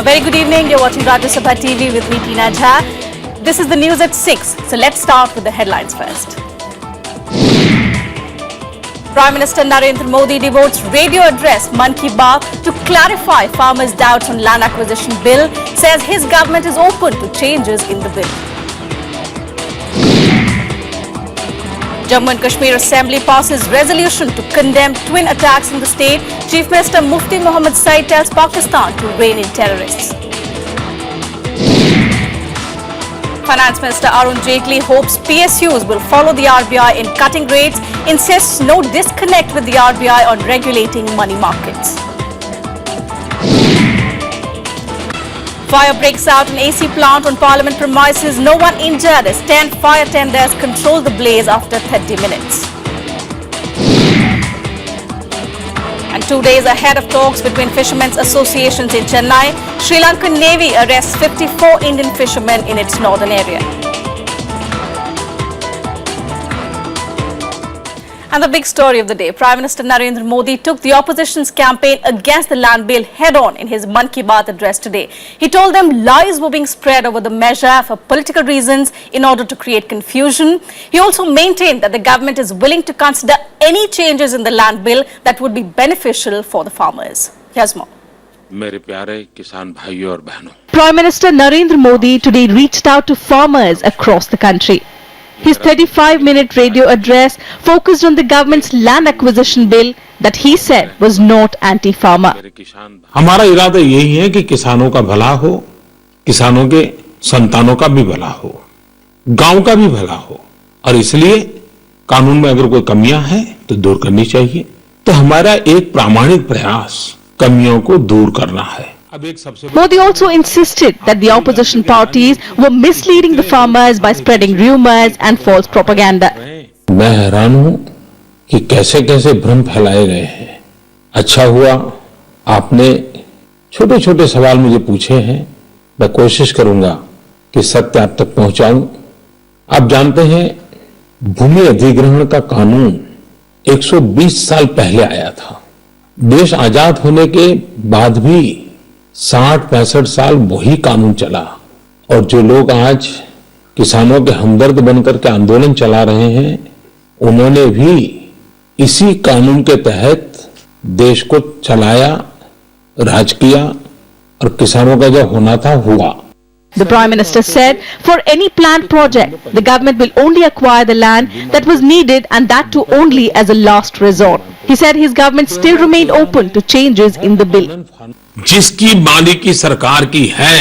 very good evening. You're watching Rajya Sabha TV with me, Tina Jha. This is the news at 6. So let's start with the headlines first. Prime Minister Narendra Modi devotes radio address Mann Ki Baat to clarify farmers' doubts on land acquisition bill. Says his government is open to changes in the bill. Jammu and Kashmir Assembly passes resolution to condemn twin attacks in the state. Chief Minister Mufti Mohammad Saeed tells Pakistan to rein in terrorists. Finance Minister Arun Jaitley hopes PSUs will follow the RBI in cutting rates, insists no disconnect with the RBI on regulating money markets. Fire breaks out in AC plant on Parliament premises. No one injured as 10 fire tenders controlled the blaze after 30 minutes. And 2 days ahead of talks between fishermen's associations in Chennai, Sri Lankan Navy arrests 54 Indian fishermen in its northern area. And the big story of the day, Prime Minister Narendra Modi took the opposition's campaign against the land bill head-on in his Mann Ki Baat address today. He told them lies were being spread over the measure for political reasons in order to create confusion. He also maintained that the government is willing to consider any changes in the land bill that would be beneficial for the farmers. Here's more. मेरे प्यारे किसान भाइयों और बहनों, Prime Minister Narendra Modi today reached out to farmers across the country. His 35-minute radio address focused on the government's land acquisition bill that he said was not anti-farmer. हमारा इरादा यही है कि किसानों का भला हो, किसानों के संतानों का भी भला हो, गांव का भी भला हो, और इसलिए कानून में अगर कोई कमियां हैं तो दूर करनी चाहिए. तो हमारा एक प्रामाणिक प्रयास कमियों को दूर करना है. Modi also insisted that the opposition parties were misleading the farmers by spreading rumors and false propaganda. मैं हैरान हूं कि कैसे कैसे भ्रम फैलाए गए हैं. अच्छा हुआ आपने छोटे छोटे सवाल मुझे पूछे हैं. मैं कोशिश करूंगा कि सत्य आप तक पहुंचाऊं. आप जानते हैं भूमि अधिग्रहण का कानून 120 साल पहले आया था. देश आजाद होने के बाद भी 60-65 साल वही कानून चला, और जो लोग आज किसानों के हमदर्द बनकर के आंदोलन चला रहे हैं, उन्होंने भी इसी कानून के तहत देश को चलाया, राज किया, और किसानों का जो होना था हुआ. The Prime Minister said for any planned project, the government will only acquire the land that was needed, and that too only as a last resort. He said his government still remained open to changes in the bill. जिसकी मालिकी सरकार की है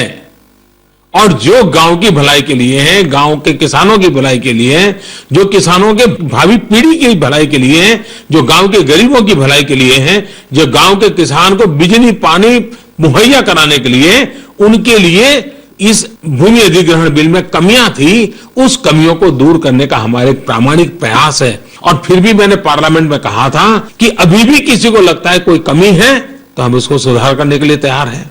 और जो गांव की भलाई के लिए है, गांव के किसानों की भलाई के लिए है, जो किसानों के भावी पीढ़ी की भलाई के लिए है, जो गांव के गरीबों की भलाई के लिए है, जो गांव के किसान को बिजली पानी मुहैया कराने के लिए, उनके लिए इस भूमि अधिग्रहण बिल में कमियां थी. उस कमियों को दूर करने का हमारा एक प्रामाणिक प्रयास है. और फिर भी मैंने पार्लियामेंट में कहा था कि अभी भी किसी को लगता है कोई कमी है तो हम इसको सुधार करने के लिए तैयार हैं.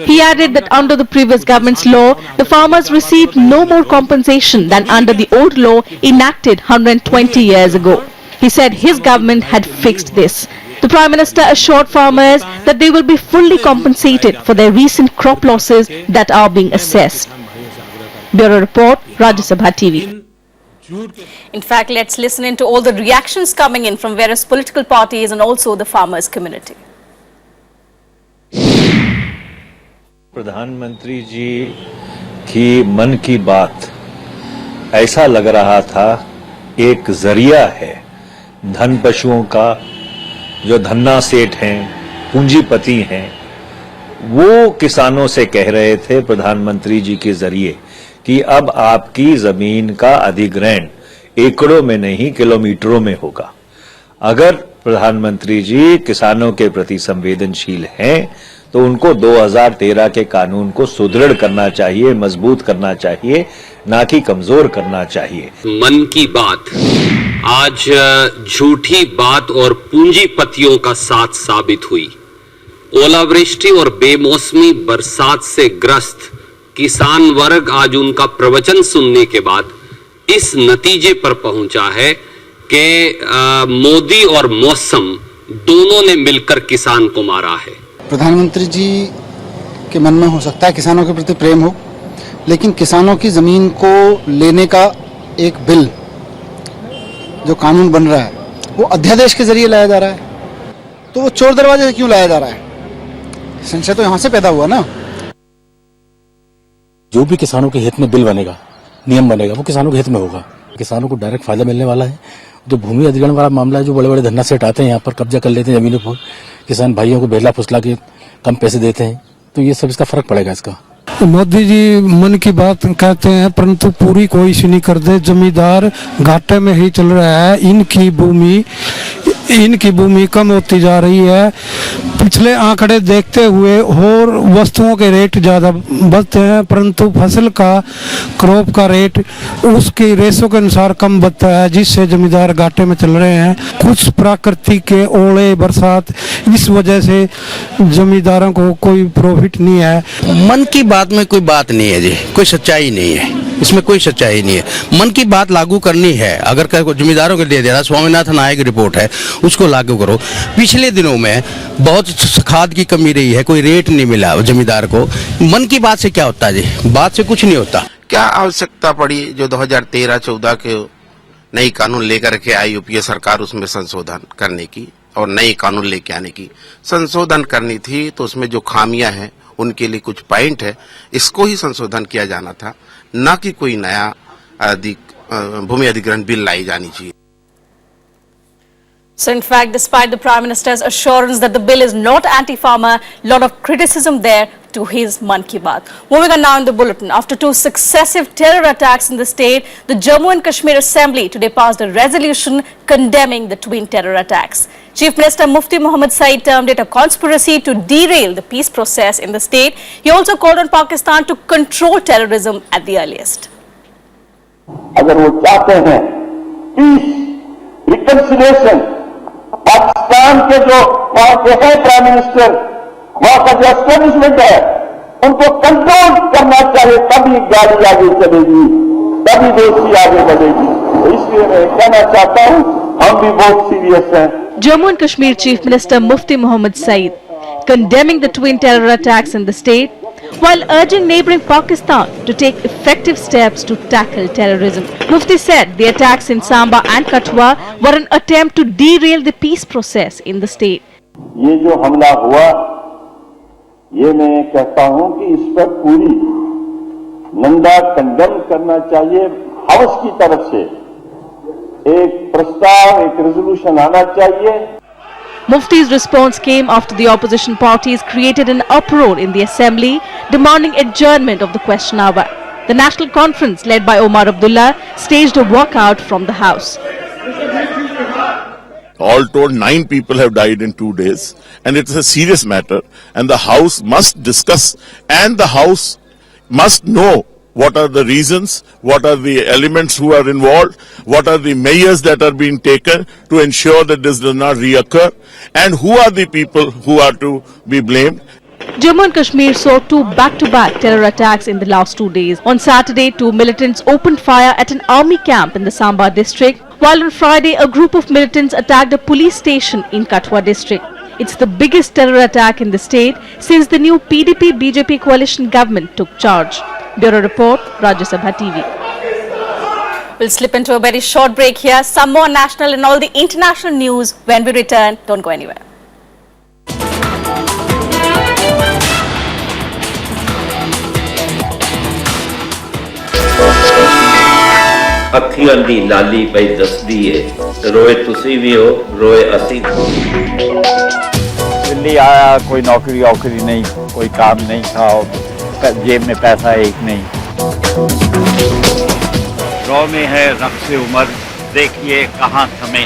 He added that under the previous government's law, the farmers received no more compensation than under the old law enacted 120 years ago. He said his government had fixed this. The Prime Minister assured farmers that they will be fully compensated for their recent crop losses that are being assessed. Bureau Report, Rajya Sabha TV. In fact, let's listen into all the reactions coming in from various political parties and also the farmers community. प्रधानमंत्री जी की मन की बात ऐसा लग रहा था एक जरिया है धन पशुओं का. जो धन्ना सेठ हैं, पूंजीपति हैं, वो किसानों से कह रहे थे प्रधानमंत्री जी के जरिए कि अब आपकी जमीन का अधिग्रहण एकड़ों में नहीं किलोमीटरों में होगा. अगर प्रधानमंत्री जी किसानों के प्रति संवेदनशील हैं तो उनको 2013 के कानून को सुदृढ़ करना चाहिए, मजबूत करना चाहिए, ना कि कमजोर करना चाहिए. मन की बात आज झूठी बात और पूंजीपतियों का साथ साबित हुई. ओलावृष्टि और बेमौसमी बरसात से ग्रस्त किसान वर्ग आज उनका प्रवचन सुनने के बाद इस नतीजे पर पहुंचा है कि मोदी और मौसम दोनों ने मिलकर किसान को मारा है. प्रधानमंत्री जी के मन में हो सकता है, किसानों के प्रति प्रेम हो, लेकिन किसानों की ज़मीन को लेने का एक बिल जो कानून बन रहा है वो अध्यादेश के जरिए लाया जा रहा है, तो वो चोर दरवाजे से क्यों लाया जा रहा है? संशय तो यहाँ से पैदा हुआ ना। जो भी किसानों के हित में बिल बनेगा, नियम बनेगा, वो किसानों के हित में होगा। किसानों को डायरेक्ट फायदा मिलने वाला है। जो भूमि अधिग्रहण वाला मामला है, जो बड़े बड़े धन्ना सेठ आते हैं यहाँ पर कब्जा कर लेते हैं जमीनों पर, किसान भाइयों को बेला फुसला के कम पैसे देते हैं, तो ये सब इसका फर्क पड़ेगा इसका। मोदी जी मन की बात कहते हैं परंतु पूरी कोई नहीं करते। जमींदार घाटे में ही चल रहा है। इनकी भूमि कम होती जा रही है। पिछले आंकड़े देखते हुए और वस्तुओं के रेट ज्यादा बढ़ते हैं, परंतु फसल का क्रॉप का रेट उसकी रेसों के अनुसार कम बढ़ता है, जिससे जमींदार घाटे में चल रहे हैं। कुछ प्राकृतिक के ओले बरसात, इस वजह से जमींदारों को कोई प्रॉफिट नहीं है। मन की बात में कोई बात नहीं है जी, कोई सच्चाई नहीं है, इसमें कोई सच्चाई नहीं है। मन की बात लागू करनी है, अगर जमींदारों को दे दे रहा, स्वामीनाथन आयोग की रिपोर्ट है, उसको लागू करो। पिछले दिनों में बहुत खाद की कमी रही है, कोई रेट नहीं मिला जमींदार को। मन की बात से क्या होता है जी, बात से कुछ नहीं होता। क्या आवश्यकता पड़ी जो 2013-14 के नई कानून लेकर के आई यूपीए सरकार, उसमें संशोधन करने की और नई कानून लेके आने की? संशोधन करनी थी तो उसमें जो खामियां हैं उनके लिए कुछ पॉइंट है, इसको ही संशोधन किया जाना था, न कि कोई नया भूमि अधिग्रहण बिल लाई जानी चाहिए। So in fact, despite the Prime Minister's assurance that the bill is not anti-farmer, lot of criticism there to his Mann Ki Baat. Moving on now in the bulletin, after 2 successive terror attacks in the state, the Jammu and Kashmir Assembly today passed a resolution condemning the twin terror attacks. Chief Minister Mufti Mohammed Saeed termed it a conspiracy to derail the peace process in the state. He also called on Pakistan to control terrorism at the earliest. अगर वो चाहते हैं piece, reconciliation, Pakistan के जो वहां के है prime minister, वहां का जो एस्टेब्लिशमेंट है, उनको कंट्रोल करना चाहिए, तभी गाड़ी आगे चलेगी, तभी देश की आगे बढ़ेगी। तो इसलिए मैं कहना चाहता हूं, हम भी बहुत सीरियस हैं। Jammu and Kashmir Chief Minister Mufti Mohammed Saeed condemning the twin terror attacks in the state, while urging neighbouring Pakistan to take effective steps to tackle terrorism. Mufti said the attacks in Samba and Kathua were an attempt to derail the peace process in the state. ये जो हमला हुआ, ये मैं कहता हूं कि इस पर पूरी नंदा कंडेम करना चाहिए। हाउस की तरफ से एक प्रस्ताव, एक रेजोल्यूशन आना चाहिए। Mufti's response came after the opposition parties created an uproar in the assembly demanding adjournment of the question hour. The National Conference, led by Omar Abdullah, staged a walkout from the House. All told, 9 people have died in 2 days, and it is a serious matter, and the House must discuss, and the House must know what are the reasons, what are the elements who are involved, what are the measures that are being taken to ensure that this does not reoccur, and who are the people who are to be blamed. Jammu and Kashmir saw 2 back-to-back terror attacks in the last 2 days. On Saturday, 2 militants opened fire at an army camp in the Samba district, while on Friday, a group of militants attacked a police station in Kathua district. It's the biggest terror attack in the state since the new PDP-BJP coalition government took charge. Bureau Report, Rajya Sabha TV. We'll slip into a very short break here. Some more national and all the international news when we return. Don't go anywhere. ਅੱਖੀਆਂ ਦੀ ਲਾਲੀ ਪਈ ਦੱਸਦੀ ਏ ਰੋਏ ਤੁਸੀਂ ਵੀ ਹੋ ਰੋਏ ਅਸੀਂ दिल्ली आया, कोई नौकरी वोकरी नहीं, कोई काम नहीं था, जेब में पैसा एक नहीं। रौ में है रक्स उमर, देखिए कहाँ थमे,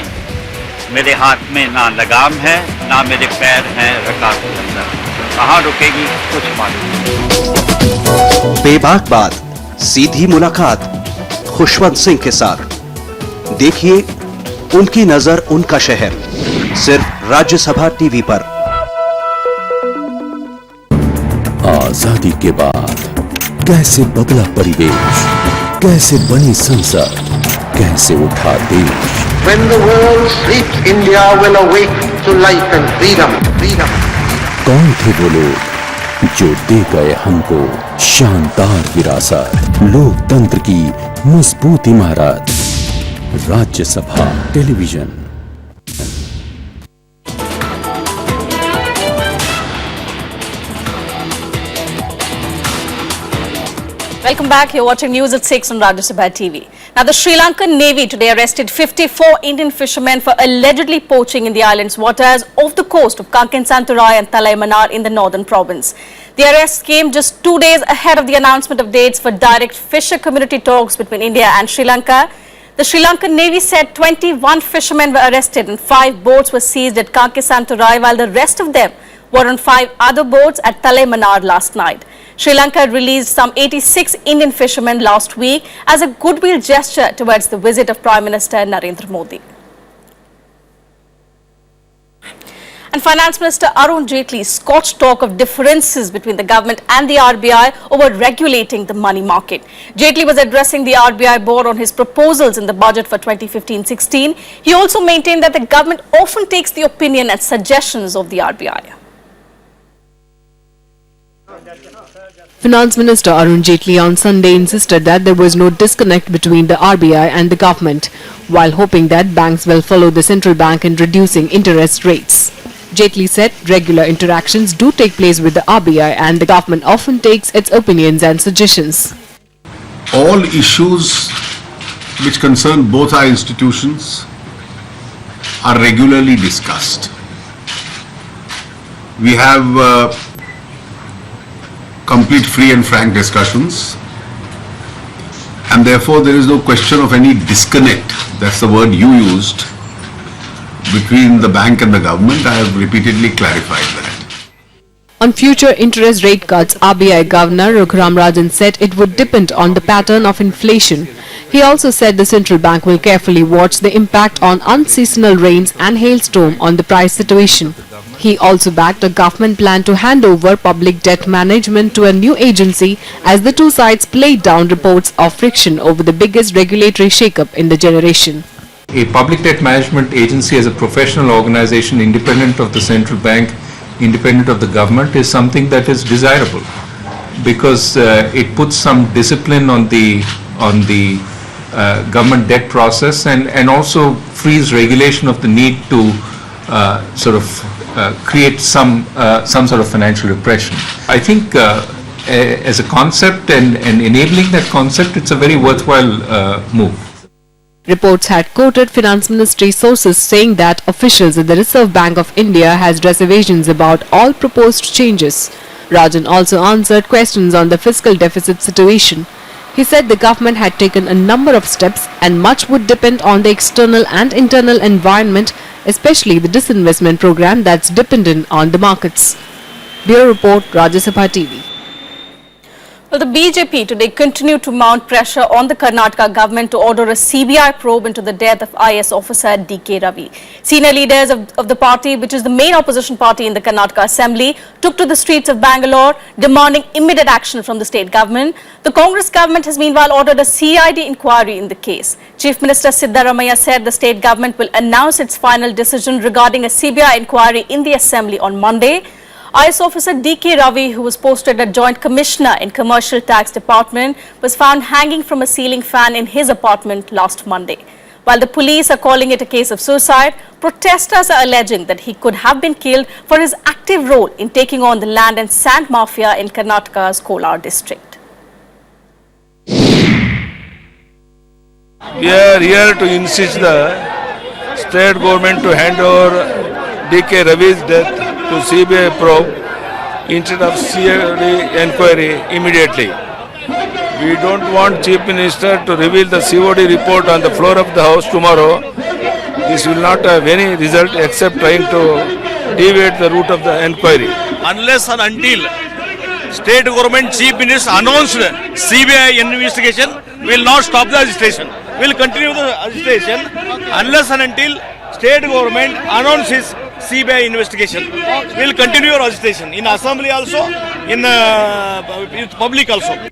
मेरे हाथ में ना लगाम है ना मेरे पैर हैं रकाब के अंदर, कहाँ रुकेगी कुछ मालूम नहीं। बेबाक बात, सीधी मुलाकात खुशवंत सिंह के साथ। देखिए उनकी नजर उनका शहर, सिर्फ राज्यसभा टीवी पर। आजादी के बाद कैसे बदला परिवेश, कैसे बनी संसद, कैसे उठा देश। When the world sleeps, India will awake to life and freedom. कौन थे वो लोग जो दे गए हमको शानदार विरासत, लोकतंत्र की मजबूत इमारत। Rajya Sabha television. Welcome back. You're watching News at 6 on Rajya Sabha TV. Now, the Sri Lankan Navy today arrested 54 Indian fishermen for allegedly poaching in the island's waters off the coast of Kanken Santurai and Talai Manar in the northern province. The arrest came just 2 days ahead of the announcement of dates for direct fisher community talks between India and Sri Lanka. The Sri Lankan Navy said 21 fishermen were arrested and 5 boats were seized at Kanken Santurai, while the rest of them were on 5 other boats at Talai Manar last night. Sri Lanka released some 86 Indian fishermen last week as a goodwill gesture towards the visit of Prime Minister Narendra Modi. And Finance Minister Arun Jaitley scorched talk of differences between the government and the RBI over regulating the money market. Jaitley was addressing the RBI board on his proposals in the budget for 2015-16. He also maintained that the government often takes the opinion and suggestions of the RBI. Finance Minister Arun Jaitley on Sunday insisted that there was no disconnect between the RBI and the government, while hoping that banks will follow the central bank in reducing interest rates. Jaitley said regular interactions do take place with the RBI and the government often takes its opinions and suggestions. All issues which concern both our institutions are regularly discussed. We have complete free and frank discussions, and therefore there is no question of any disconnect, that's the word you used, between the bank and the government. I have repeatedly clarified that. On future interest rate cuts, RBI Governor Raghuram Rajan said it would depend on the pattern of inflation. He also said the central bank will carefully watch the impact on unseasonal rains and hailstorm on the price situation. He also backed a government plan to hand over public debt management to a new agency as the two sides played down reports of friction over the biggest regulatory shake-up in the generation. A public debt management agency as a professional organization independent of the central bank, independent of the government, is something that is desirable because it puts some discipline on the government debt process and also frees regulation of the need to create some sort of financial repression. I think as a concept and enabling that concept, it's a very worthwhile move. Reports had quoted Finance Ministry sources saying that officials at the Reserve Bank of India has reservations about all proposed changes. Rajan also answered questions on the fiscal deficit situation. He said the government had taken a number of steps and much would depend on the external and internal environment, especially the disinvestment program that's dependent on the markets. Bureau Report, Rajya Sabha TV. Well, the BJP today continued to mount pressure on the Karnataka government to order a CBI probe into the death of IS officer D.K. Ravi. Senior leaders of the party, which is the main opposition party in the Karnataka Assembly, took to the streets of Bangalore demanding immediate action from the state government. The Congress government has meanwhile ordered a CID inquiry in the case. Chief Minister Siddaramaiah said the state government will announce its final decision regarding a CBI inquiry in the Assembly on Monday. IS officer D.K. Ravi, who was posted as Joint Commissioner in Commercial Tax Department, was found hanging from a ceiling fan in his apartment last Monday. While the police are calling it a case of suicide, protesters are alleging that he could have been killed for his active role in taking on the land and sand mafia in Karnataka's Kolar district. We are here to insist the state government to hand over D.K. Ravi's death to CBI probe instead of CID inquiry immediately. We don't want Chief Minister to reveal the COD report on the floor of the House tomorrow. This will not have any result except trying to deviate the route of the inquiry. Unless and until State Government Chief Minister announced CBI investigation, we will not stop the agitation. We will continue the agitation unless and until State Government announces CBI investigation. We will continue our agitation in Assembly also, in public also.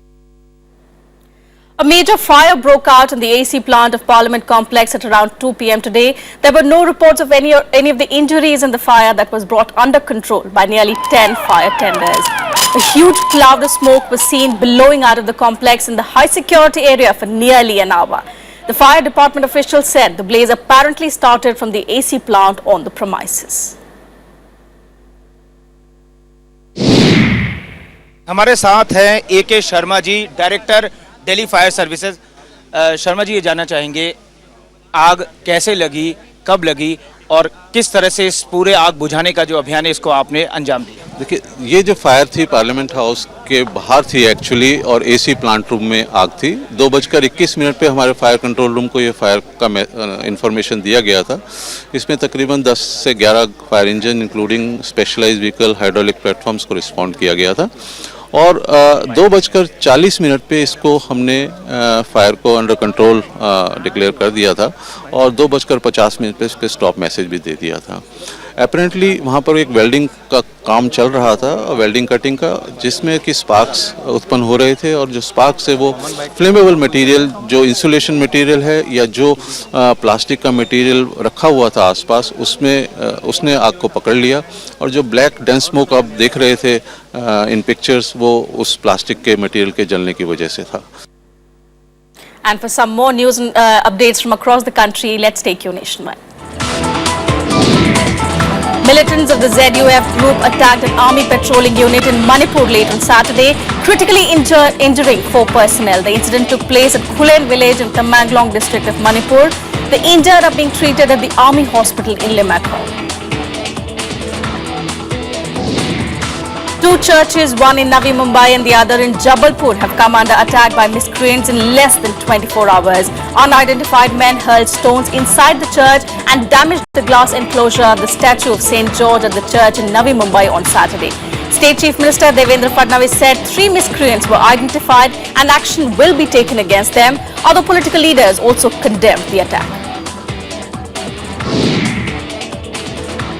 A major fire broke out in the AC plant of Parliament complex at around 2 p.m. today. There were no reports of any of the injuries in the fire that was brought under control by nearly 10 fire tenders. A huge cloud of smoke was seen billowing out of the complex in the high security area for nearly an hour. The fire department officials said the blaze apparently started from the AC plant on the premises. हमारे साथ हैं AK Sharma ji, director Delhi fire services. Sharma ji, ये जानना चाहेंगे आग कैसे लगी, कब लगी और किस तरह से इस पूरे आग बुझाने का जो अभियान है इसको आपने अंजाम दिया? देखिए, ये जो फायर थी पार्लियामेंट हाउस के बाहर थी एक्चुअली, और AC प्लांट रूम में आग थी। 2:21 पे हमारे फायर कंट्रोल रूम को ये फायर का इंफॉर्मेशन दिया गया था। इसमें तकरीबन 10 से 11 fire engine including specialised vehicle, hydraulic platforms को रिस्पॉन्ड किया गया था, और 2:40 पे इसको हमने फायर को अंडर कंट्रोल डिक्लेयर कर दिया था, और 2:50 पे इसके स्टॉप मैसेज भी दे दिया था। अपेरेंटली वहाँ पर एक वेल्डिंग का काम चल रहा था, वेल्डिंग कटिंग का, जिसमें कि स्पार्क्स उत्पन्न हो रहे थे, और जो स्पार्क्स है वो फ्लेमेबल मटेरियल, जो इंसुलेशन मटेरियल है या जो प्लास्टिक का मटेरियल रखा हुआ था आसपास, उसने आग को पकड़ लिया, और जो ब्लैक डेंस स्मोक आप देख रहे थे इन पिक्चर्स, वो उस प्लास्टिक के मटेरियल के जलने की वजह से था। And for some more news and updates from across the country, let's take you nationwide. Militants of the ZUF group attacked an army patrolling unit in Manipur late on Saturday, critically injuring 4 personnel. The incident took place at Khulen village in Tamenglong district of Manipur. The injured are being treated at the army hospital in Limakkol. 2 churches, one in Navi Mumbai and the other in Jabalpur, have come under attack by miscreants in less than 24 hours. Unidentified men hurled stones inside the church and damaged the glass enclosure of the statue of St. George at the church in Navi Mumbai on Saturday. State Chief Minister Devendra Fadnavis said 3 miscreants were identified and action will be taken against them. Other political leaders also condemned the attack.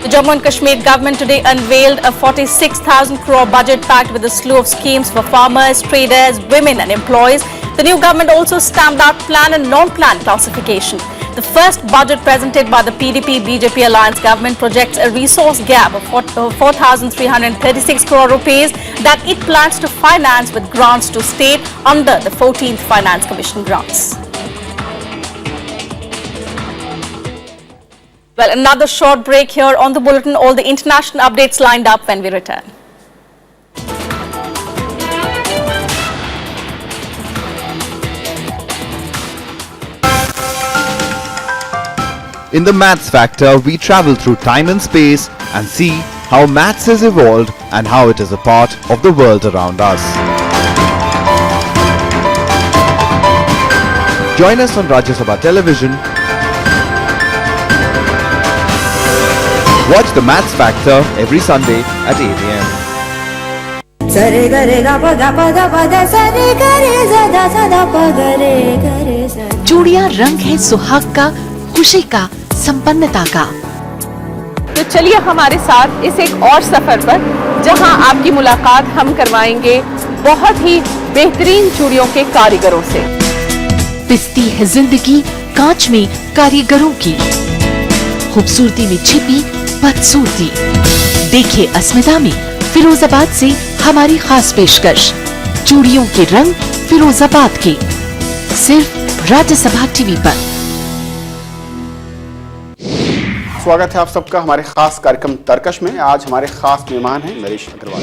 The Jammu and Kashmir government today unveiled a 46,000 crore budget packed with a slew of schemes for farmers, traders, women and employees. The new government also stamped out plan and non-plan classification. The first budget presented by the PDP-BJP alliance government projects a resource gap of 4,336 crore rupees that it plans to finance with grants to state under the 14th Finance Commission grants. Well, another short break here on the bulletin. All the international updates lined up when we return. In the Maths Factor, we travel through time and space and see how maths has evolved and how it is a part of the world around us. Join us on Rajya Sabha Television. Watch the Maths Factor every Sunday at 8 a.m. चूड़ियां रंग है सुहाग का, खुशी का, संपन्नता का। तो चलिए हमारे साथ इस एक और सफर पर, जहां आपकी मुलाकात हम करवाएंगे बहुत ही बेहतरीन चूड़ियों के कारीगरों से। पिसती है जिंदगी कांच में कारीगरों की, खूबसूरती में छिपी बदसूरती। देखिए अस्मिता में फिरोजाबाद से हमारी खास पेशकश, चूड़ियों के रंग फिरोजाबाद के, सिर्फ राज्यसभा टीवी पर। स्वागत है आप सबका हमारे खास कार्यक्रम तर्कश में। आज हमारे खास मेहमान हैं नरेश अग्रवाल।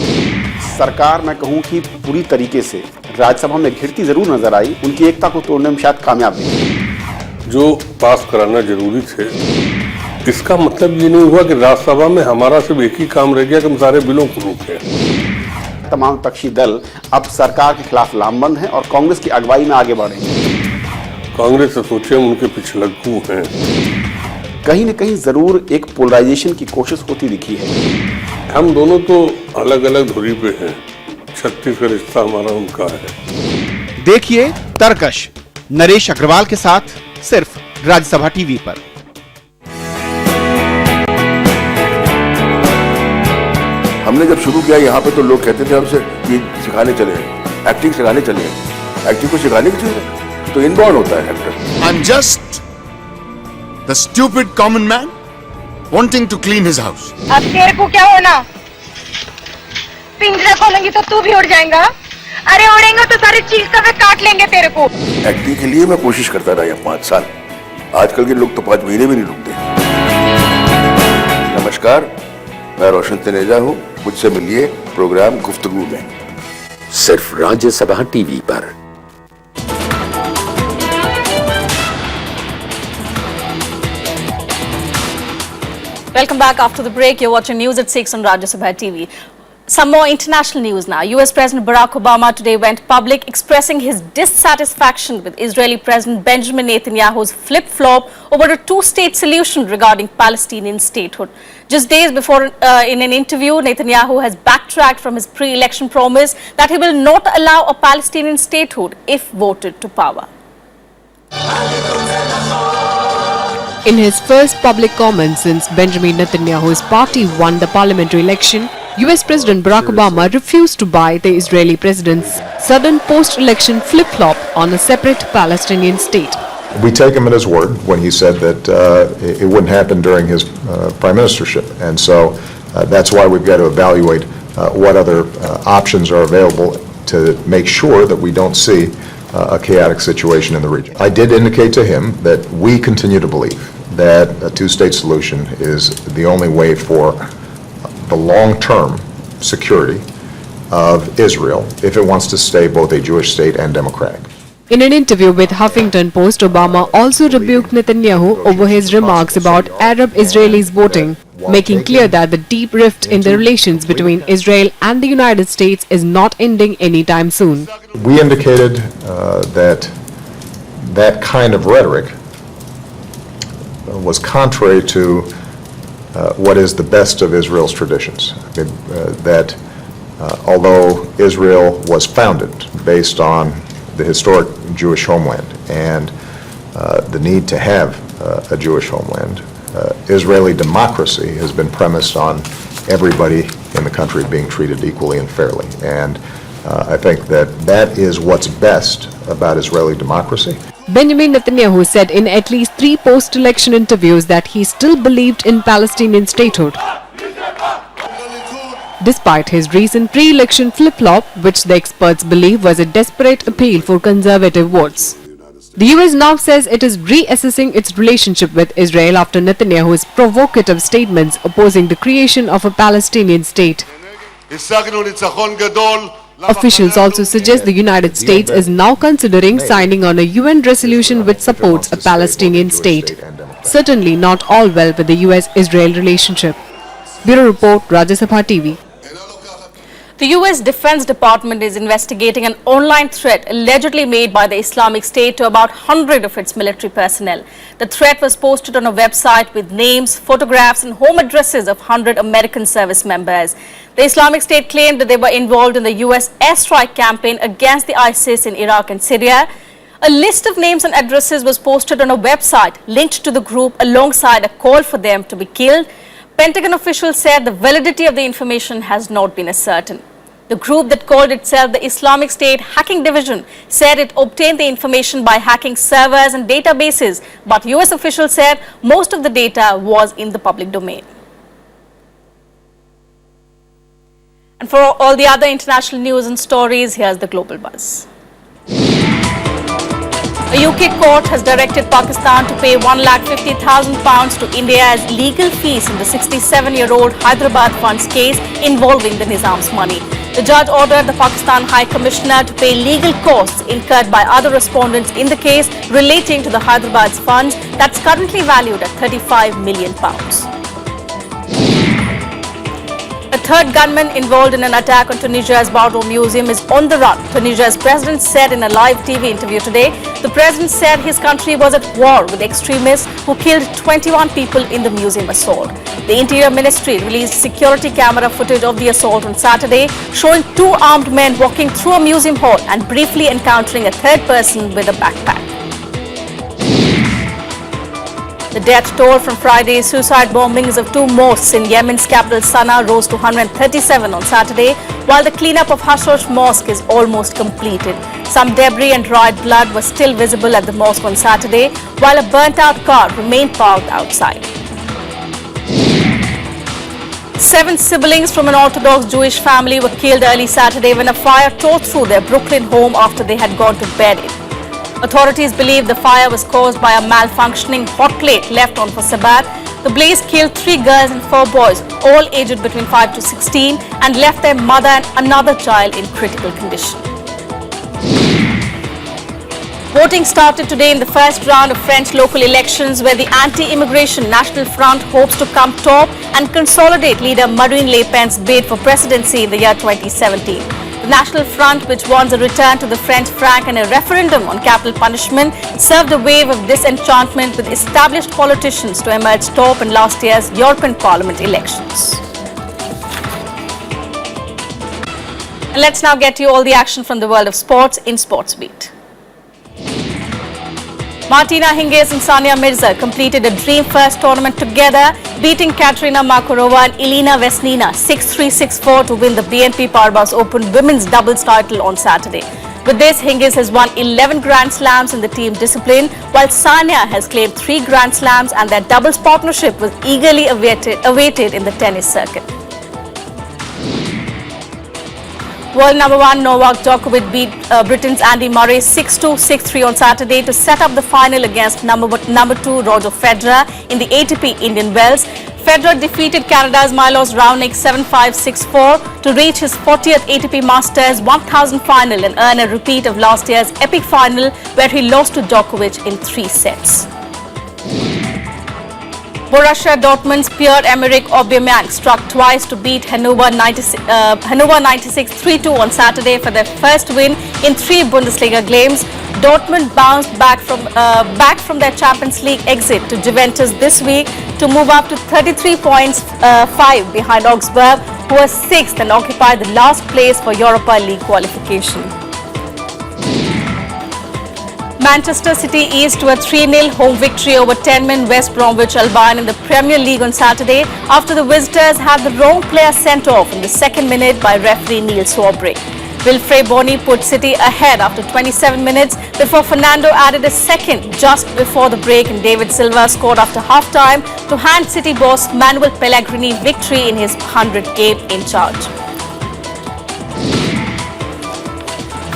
सरकार मैं कहूं कि पूरी तरीके से राज्यसभा में घिरती जरूर नजर आई, उनकी एकता को तोड़ने में शायद कामयाब नहीं। जो पास कराना जरूरी थे, इसका मतलब ये नहीं हुआ कि राज्यसभा में हमारा सिर्फ एक ही काम रह गया कि हम सारे बिलों को रोकें। तमाम विपक्षी दल अब सरकार के खिलाफ लामबंद हैं और कांग्रेस की अगुवाई में आगे बढ़ रहे हैं। कांग्रेस से सोचे हम उनके पिछलग्गू हैं। कहीं न कहीं जरूर एक पोलराइजेशन की कोशिश होती दिखी है। हम दोनों तो अलग अलग धुरी पे हैं, 36 का रिश्ता हमारा उनका है। देखिए तर्कश नरेश अग्रवाल के साथ सिर्फ राज्यसभा टीवी पर। हमने जब शुरू किया यहाँ पे तो लोग कहते थे हमसे कि सिखाने चले हैं, एक्टिंग सिखाने चले हैं। एक्टिंग को सिखाने की चीज है, तो इनबॉर्न होता है actor. I'm just the stupid common man wanting to clean his house. अब तेरे को क्या होना? पिंजरा खोलेंगी तो तू भी उड़ जाएगा। अरे उड़ेंगे तो सारी चीज का काट लेंगे तेरे को। एक्टिंग के लिए मैं कोशिश करता रहा 5 साल। आजकल के लोग तो 5 महीने भी नहीं रुकते। नमस्कार, मैं रोशन तनेजा हूँ। मुझसे मिलिए प्रोग्राम गुफ्तगू में, सिर्फ राज्यसभा टीवी पर। Welcome back after the break. You're watching News at 6 on Rajya Sabha TV. Some more international news now. US President Barack Obama today went public expressing his dissatisfaction with Israeli President Benjamin Netanyahu's flip-flop over a two-state solution regarding Palestinian statehood. Just days before, in an interview, Netanyahu has backtracked from his pre-election promise that he will not allow a Palestinian statehood if voted to power. In his first public comments since Benjamin Netanyahu's party won the parliamentary election, US President Barack Obama refused to buy the Israeli president's sudden post-election flip-flop on a separate Palestinian state. We take him at his word when he said that it wouldn't happen during his prime ministership. And so that's why we've got to evaluate what other options are available to make sure that we don't see a chaotic situation in the region. I did indicate to him that we continue to believe that a two-state solution is the only way for the long-term security of Israel if it wants to stay both a Jewish state and democratic. In an interview with Huffington Post, Obama also rebuked Netanyahu over his remarks about Arab Israelis voting, making clear that the deep rift in the relations between Israel and the United States is not ending anytime soon. We indicated that kind of rhetoric was contrary to what is the best of Israel's traditions. That although Israel was founded based on the historic Jewish homeland and the need to have a Jewish homeland, Israeli democracy has been premised on everybody in the country being treated equally and fairly. And I think that is what's best about Israeli democracy. Benjamin Netanyahu said in at least 3 post-election interviews that he still believed in Palestinian statehood, despite his recent pre-election flip-flop, which the experts believe was a desperate appeal for conservative votes. The US now says it is reassessing its relationship with Israel after Netanyahu's provocative statements opposing the creation of a Palestinian state. Officials also suggest the United States is now considering signing on a UN resolution which supports a Palestinian state. Certainly not all well with the US-Israel relationship. Bureau Report, Rajya Sabha TV. The US Defense Department is investigating an online threat allegedly made by the Islamic State to about 100 of its military personnel. The threat was posted on a website with names, photographs and home addresses of 100 American service members. The Islamic State claimed that they were involved in the US airstrike campaign against the ISIS in Iraq and Syria. A list of names and addresses was posted on a website linked to the group alongside a call for them to be killed. Pentagon officials said the validity of the information has not been ascertained. The group that called itself the Islamic State Hacking Division said it obtained the information by hacking servers and databases, but US officials said most of the data was in the public domain. And for all the other international news and stories, here's the Global Buzz. A UK court has directed Pakistan to pay £150,000 to India as legal fees in the 67-year-old Hyderabad funds case involving the Nizam's money. The judge ordered the Pakistan High Commissioner to pay legal costs incurred by other respondents in the case relating to the Hyderabad's funds that's currently valued at £35 million. A third gunman involved in an attack on Tunisia's Bardo Museum is on the run. Tunisia's president said in a live TV interview today. The president said his country was at war with extremists who killed 21 people in the museum assault. The Interior Ministry released security camera footage of the assault on Saturday, showing 2 armed men walking through a museum hall and briefly encountering a third person with a backpack. The death toll from Friday's suicide bombings of 2 mosques in Yemen's capital Sana'a rose to 137 on Saturday, while the cleanup of Hashosh Mosque is almost completed. Some debris and dried blood was still visible at the mosque on Saturday, while a burnt-out car remained parked outside. 7 siblings from an Orthodox Jewish family were killed early Saturday when a fire tore through their Brooklyn home after they had gone to bed. Authorities believe the fire was caused by a malfunctioning hot plate left on for Sabbath. The blaze killed 3 girls and 4 boys, all aged between 5 to 16, and left their mother and another child in critical condition. Voting started today in the first round of French local elections, where the anti-immigration National Front hopes to come top and consolidate leader Marine Le Pen's bid for presidency in the year 2017. The National Front, which wants a return to the French franc and a referendum on capital punishment, served a wave of disenchantment with established politicians to emerge top in last year's European Parliament elections. And let's now get you all the action from the world of sports in Sports Beat. Martina Hingis and Sania Mirza completed a dream first tournament together, beating Katerina Makarova and Elena Vesnina 6-3, 6-4 to win the BNP Paribas Open women's doubles title on Saturday. With this, Hingis has won 11 Grand Slams in the team discipline, while Sania has claimed 3 Grand Slams, and their doubles partnership was eagerly awaited in the tennis circuit. World number 1 Novak Djokovic beat Britain's Andy Murray 6-2, 6-3 on Saturday to set up the final against number 2 Roger Federer in the ATP Indian Wells. Federer defeated Canada's Milos Raonic 7-5, 6-4 to reach his 40th ATP Masters 1000 final and earn a repeat of last year's epic final, where he lost to Djokovic in 3 sets. Borussia Dortmund's Pierre-Emerick Aubameyang struck twice to beat Hannover 96 3-2 on Saturday for their first win in 3 Bundesliga games. Dortmund bounced back from their Champions League exit to Juventus this week to move up to 33 points, 5 behind Augsburg, who are 6th and occupy the last place for Europa League qualification. Manchester City eased to a 3-0 home victory over 10-man West Bromwich Albion in the Premier League on Saturday after the visitors had the wrong player sent off in the 2nd minute by referee Neil Swarbrick. Wilfred Bony put City ahead after 27 minutes before Fernando added a second just before the break, and David Silva scored after half-time to hand City boss Manuel Pellegrini victory in his 100th game in charge.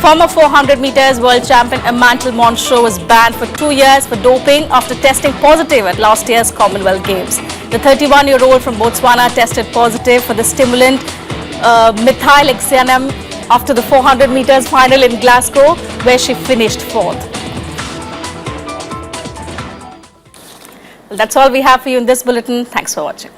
Former 400 meters world champion Amantle Moncho was banned for 2 years for doping after testing positive at last year's Commonwealth Games. The 31-year-old from Botswana tested positive for the stimulant methylxanthine after the 400 meters final in Glasgow, where she finished 4th. Well, that's all we have for you in this bulletin. Thanks for watching.